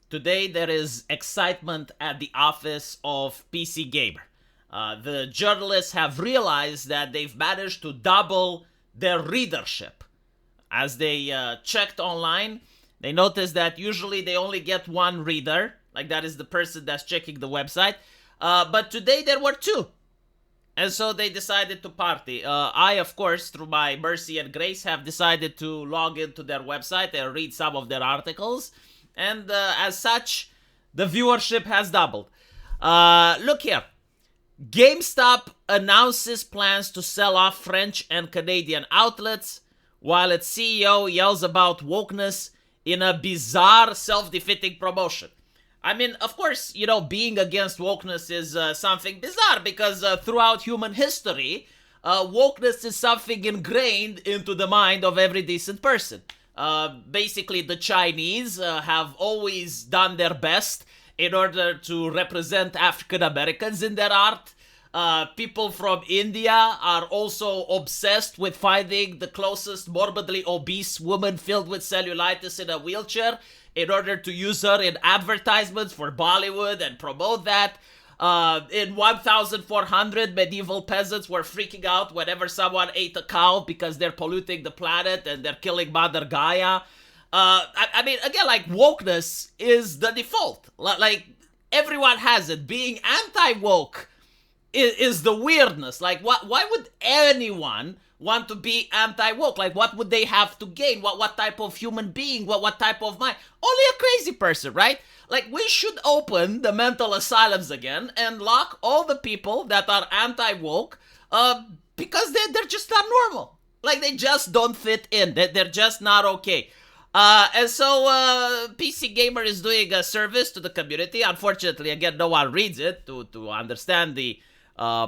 Today there is excitement at the office of PC Gamer. The journalists have realized that they've managed to double their readership. As they checked online, they noticed that usually they only get one reader, like that is the person that's checking the website. But today there were two. And so they decided to party. I, of course, through my mercy and grace, have decided to log into their website and read some of their articles. And as such, the viewership has doubled. Look here. GameStop announces plans to sell off French and Canadian outlets, while its CEO yells about wokeness in a bizarre, self-defeating promotion. I mean, of course, being against wokeness is something bizarre because throughout human history, wokeness is something ingrained into the mind of every decent person. Basically, the Chinese have always done their best in order to represent African Americans in their art. People from India are also obsessed with finding the closest morbidly obese woman filled with cellulitis in a wheelchair in order to use her in advertisements for Bollywood and promote that. In 1400, medieval peasants were freaking out whenever someone ate a cow because they're polluting the planet and they're killing Mother Gaia. I mean, again, like, wokeness is the default. Like, everyone has it. Being anti-woke is the weirdness. Like, why would anyone want to be anti-woke? Like, what would they have to gain? What type of human being? What type of mind? Only a crazy person, right? Like, we should open the mental asylums again and lock all the people that are anti-woke because they're just not normal. Like, they just don't fit in. They're just not okay. And so PC Gamer is doing a service to the community. Unfortunately, again, no one reads it to understand the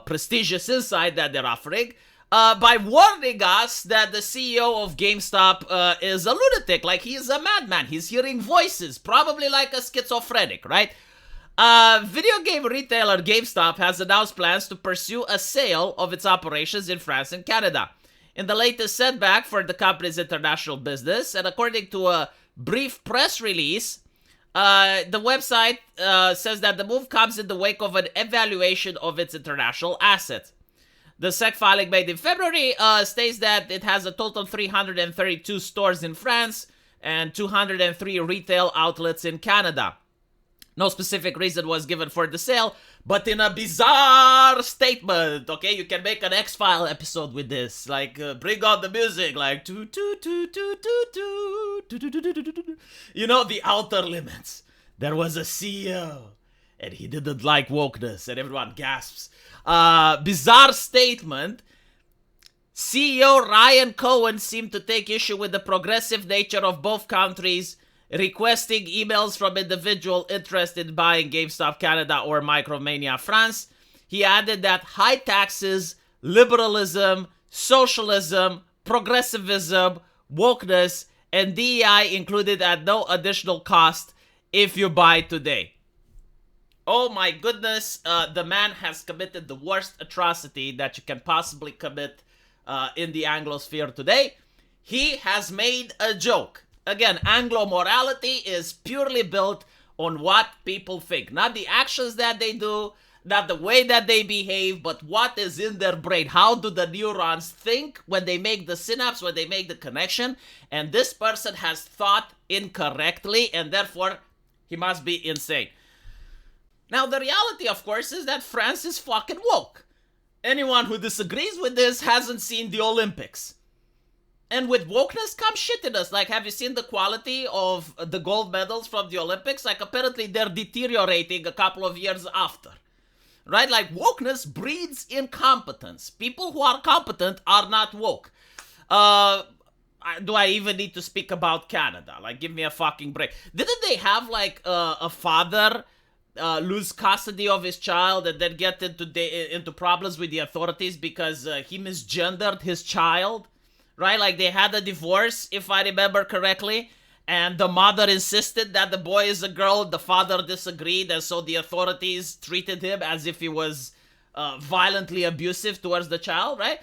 prestigious insight that they're offering. By warning us that the CEO of GameStop is a lunatic, like he is a madman. He's hearing voices, probably like a schizophrenic, right? Video game retailer GameStop has announced plans to pursue a sale of its operations in France and Canada. In the latest setback for the company's international business, and according to a brief press release, the website says that the move comes in the wake of an evaluation of its international assets. The SEC filing made in February states that it has a total of 332 stores in France and 203 retail outlets in Canada. No specific reason was given for the sale, but in a bizarre statement, okay, you can make an X-File episode with this, like, bring on the music, like, the outer limits. There was a CEO, and he didn't like wokeness, and everyone gasps. Bizarre statement. CEO Ryan Cohen seemed to take issue with the progressive nature of both countries, requesting emails from individuals interested in buying GameStop Canada or Micromania France. He added that high taxes, liberalism, socialism, progressivism, wokeness, and DEI included at no additional cost if you buy today. Oh my goodness, the man has committed the worst atrocity that you can possibly commit in the Anglosphere today. He has made a joke. Again, Anglo morality is purely built on what people think. Not the actions that they do, not the way that they behave, but what is in their brain. How do the neurons think when they make the synapse, when they make the connection? And this person has thought incorrectly, and therefore he must be insane. Now, the reality, of course, is that France is fucking woke. Anyone who disagrees with this hasn't seen the Olympics. And with wokeness comes shittiness. Like, have you seen the quality of the gold medals from the Olympics? Like, apparently they're deteriorating a couple of years after. Right? Like, wokeness breeds incompetence. People who are competent are not woke. Do I even need to speak about Canada? Like, give me a fucking break. Didn't they have, like, a father lose custody of his child and then get into problems with the authorities because he misgendered his child? Right? Like, they had a divorce, if I remember correctly, and the mother insisted that the boy is a girl, the father disagreed, and so the authorities treated him as if he was violently abusive towards the child, right?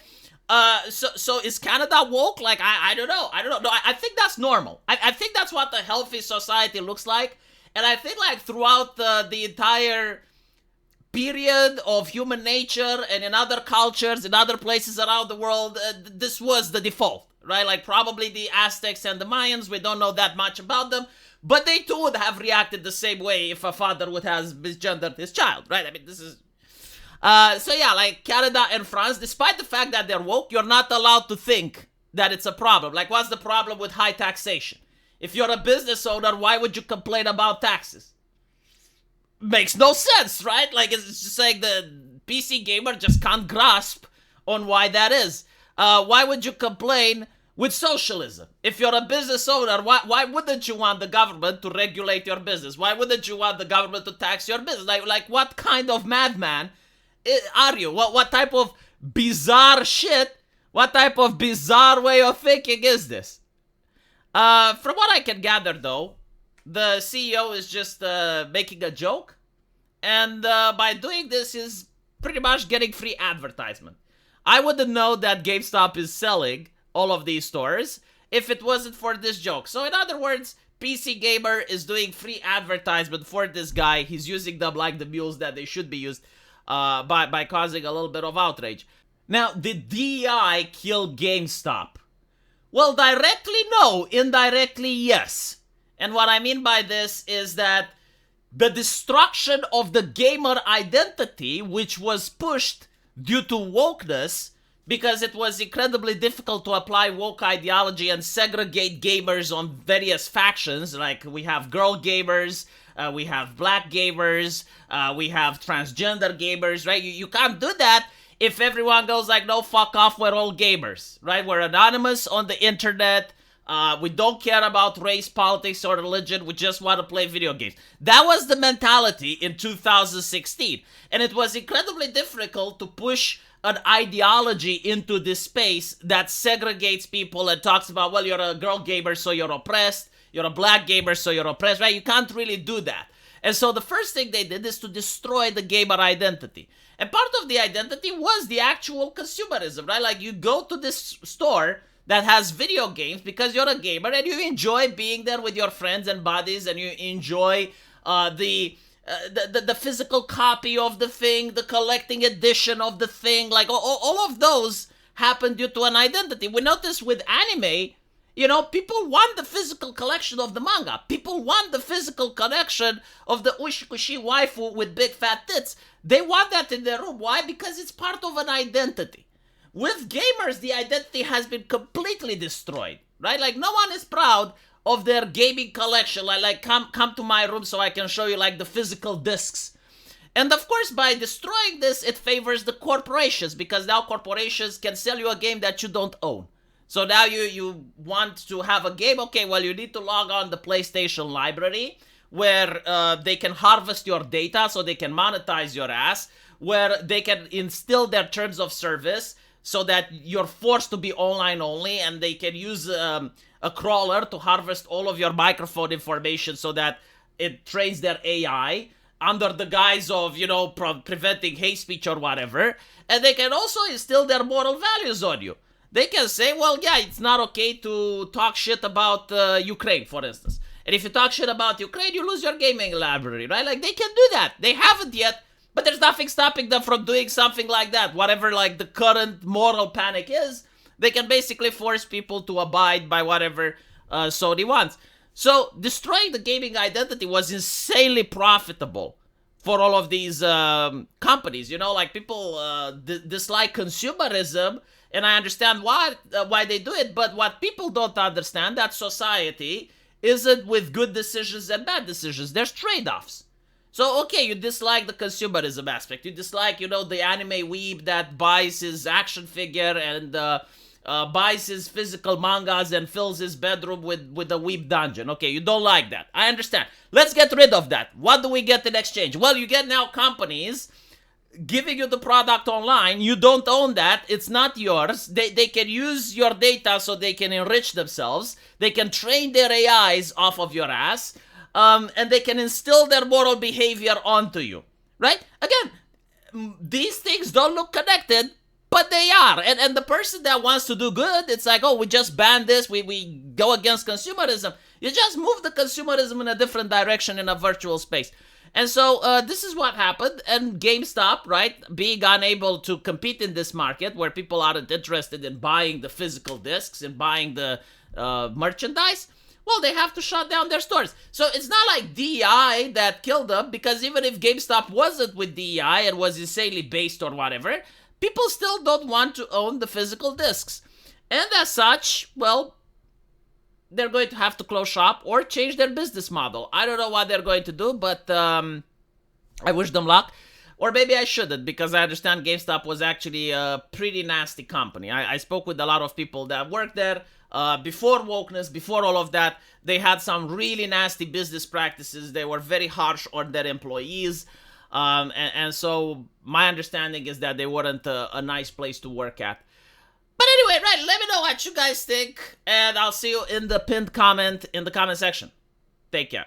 So is Canada woke? Like, I don't know. No, I think that's normal. I think that's what a healthy society looks like. And I think like throughout the entire period of human nature and in other cultures, in other places around the world, this was the default, right? Like probably the Aztecs and the Mayans, we don't know that much about them, but they too would have reacted the same way if a father would have misgendered his child, right? I mean, this is... so yeah, like Canada and France, despite the fact that they're woke, you're not allowed to think that it's a problem. Like, what's the problem with high taxation? If you're a business owner, why would you complain about taxes? Makes no sense, right? Like, it's just like the PC gamer just can't grasp on why that is. Why would you complain with socialism? If you're a business owner, why wouldn't you want the government to regulate your business? Why wouldn't you want the government to tax your business? Like what kind of madman are you? What type of bizarre shit, what type of bizarre way of thinking is this? From what I can gather, though, the CEO is just making a joke, and by doing this, is pretty much getting free advertisement. I wouldn't know that GameStop is selling all of these stores if it wasn't for this joke. So in other words, PC Gamer is doing free advertisement for this guy. He's using them like the mules that they should be used by causing a little bit of outrage. Now, did DEI kill GameStop? Well, directly, no. Indirectly, yes. And what I mean by this is that the destruction of the gamer identity, which was pushed due to wokeness, because it was incredibly difficult to apply woke ideology and segregate gamers on various factions. Like, we have girl gamers, we have black gamers, we have transgender gamers, right? You can't do that if everyone goes like, no, fuck off, we're all gamers, right? We're anonymous on the internet. We don't care about race, politics, or religion. We just want to play video games. That was the mentality in 2016. And it was incredibly difficult to push an ideology into this space that segregates people and talks about, well, you're a girl gamer, so you're oppressed. You're a black gamer, so you're oppressed, right? You can't really do that. And so the first thing they did is to destroy the gamer identity. And part of the identity was the actual consumerism, right? Like, you go to this store that has video games because you're a gamer and you enjoy being there with your friends and buddies, and you enjoy the physical copy of the thing, the collecting edition of the thing. Like, all of those happen due to an identity. We notice with anime, you know, people want the physical collection of the manga. People want the physical collection of the ushikushi waifu with big fat tits. They want that in their room. Why? Because it's part of an identity. With gamers, the identity has been completely destroyed, right? Like, no one is proud of their gaming collection. Like come to my room so I can show you, like, the physical discs. And of course, by destroying this, it favors the corporations, because now corporations can sell you a game that you don't own. So now you want to have a game, okay, well, you need to log on the PlayStation library, where they can harvest your data so they can monetize your ass, where they can instill their terms of service so that you're forced to be online only, and they can use a crawler to harvest all of your microphone information so that it trains their AI under the guise of, you know, preventing hate speech or whatever. And they can also instill their moral values on you. They can say, well, yeah, it's not okay to talk shit about Ukraine, for instance. And if you talk shit about Ukraine, you lose your gaming library, right? Like, they can do that. They haven't yet, but there's nothing stopping them from doing something like that. Whatever, like, the current moral panic is, they can basically force people to abide by whatever Sony wants. So, destroying the gaming identity was insanely profitable for all of these companies. You know, like, people dislike consumerism, and I understand why they do it, but what people don't understand, that society isn't with good decisions and bad decisions. There's trade-offs. So, okay, you dislike the consumerism aspect. You dislike, you know, the anime weeb that buys his action figure and buys his physical mangas and fills his bedroom with a weeb dungeon. Okay, you don't like that. I understand. Let's get rid of that. What do we get in exchange? Well, you get now companies giving you the product online. You don't own that. It's not yours. They can use your data so they can enrich themselves. They can train their AIs off of your ass. And they can instill their moral behavior onto you. Right? Again, these things don't look connected, but they are. And the person that wants to do good, it's like, oh, we just ban this. We go against consumerism. You just move the consumerism in a different direction in a virtual space. And so this is what happened. And GameStop, right, being unable to compete in this market where people aren't interested in buying the physical discs and buying the merchandise, well, they have to shut down their stores. So it's not like DEI that killed them, because even if GameStop wasn't with DEI and was insanely based or whatever, people still don't want to own the physical discs. And as such, well, they're going to have to close shop or change their business model. I don't know what they're going to do, but I wish them luck. Or maybe I shouldn't, because I understand GameStop was actually a pretty nasty company. I spoke with a lot of people that worked there. Before Wokeness, before all of that, they had some really nasty business practices. They were very harsh on their employees. And so my understanding is that they weren't a nice place to work at. But anyway, right, let me know what you guys think, and I'll see you in the pinned comment in the comment section. Take care.